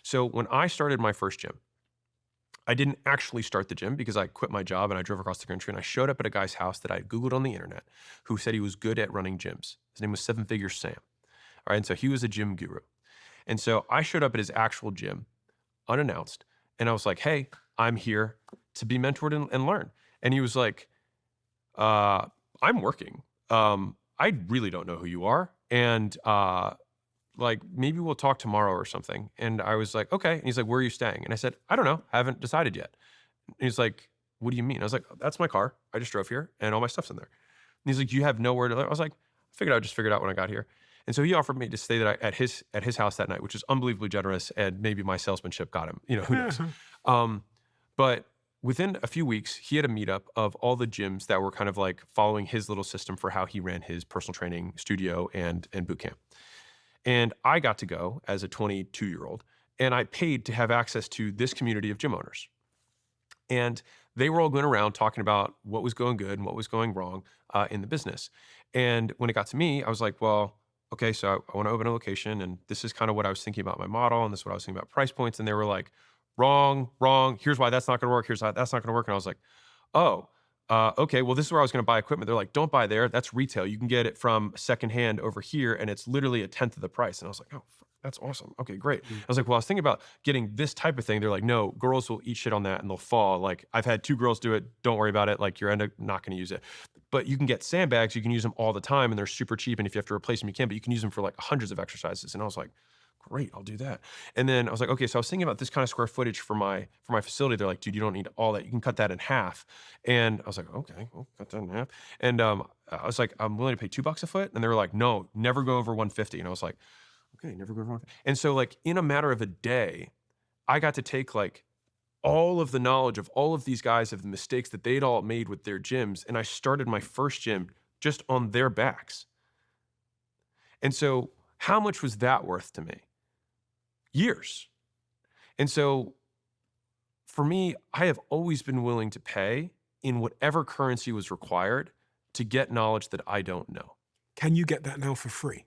So when I started my first gym, I didn't actually start the gym because I quit my job and I drove across the country and I showed up at a guy's house that I had Googled on the internet who said he was good at running gyms. His name was Seven Figure Sam. All right. And so he was a gym guru. And so I showed up at his actual gym unannounced and I was like, hey, I'm here to be mentored and learn. And he was like, uh, I'm working. I really don't know who you are. And like, maybe we'll talk tomorrow or something. And I was like, okay. And he's like, where are you staying? And I said, I don't know. Haven't decided yet. And he's like, what do you mean? I was like, that's my car. I just drove here and all my stuff's in there. And he's like, you have nowhere to live. I was like, I figured I would just figure it out when I got here. And so he offered me to stay at his house that night, which is unbelievably generous. And maybe my salesmanship got him, who knows? Um, but within a few weeks, he had a meetup of all the gyms that were kind of like following his little system for how he ran his personal training studio and boot camp. And I got to go as a 22-year-old, and I paid to have access to this community of gym owners. And they were all going around talking about what was going good and what was going wrong in the business. And when it got to me, I was like, well, okay, so I want to open a location, and this is kind of what I was thinking about my model, and this is what I was thinking about price points. And they were like, wrong, wrong. Here's why that's not going to work. Here's why that's not going to work. And I was like, oh, okay, well, this is where I was going to buy equipment. They're like, don't buy there. That's retail. You can get it from secondhand over here, and it's literally a tenth of the price. And I was like, oh, that's awesome. Okay, great. I was like, well, I was thinking about getting this type of thing. They're like, no, girls will eat shit on that and they'll fall. Like, I've had 2 girls do it. Don't worry about it. Like, you're not going to use it. But you can get sandbags. You can use them all the time, and they're super cheap. And if you have to replace them, you can. But you can use them for like hundreds of exercises. And I was like, great, I'll do that. And then I was like, okay, so I was thinking about this kind of square footage for my facility. They're like, dude, you don't need all that. You can cut that in half. And I was like, okay, we'll cut that in half. And I was like, I'm willing to pay $2 a foot. And they were like, no, never go over 150. And I was like, okay, never go over 150. And so like in a matter of a day, I got to take like all of the knowledge of all of these guys of the mistakes that they'd all made with their gyms. And I started my first gym just on their backs. And so how much was that worth to me? Years. And so for me, I have always been willing to pay in whatever currency was required to get knowledge that I don't know. Can you get that now for free?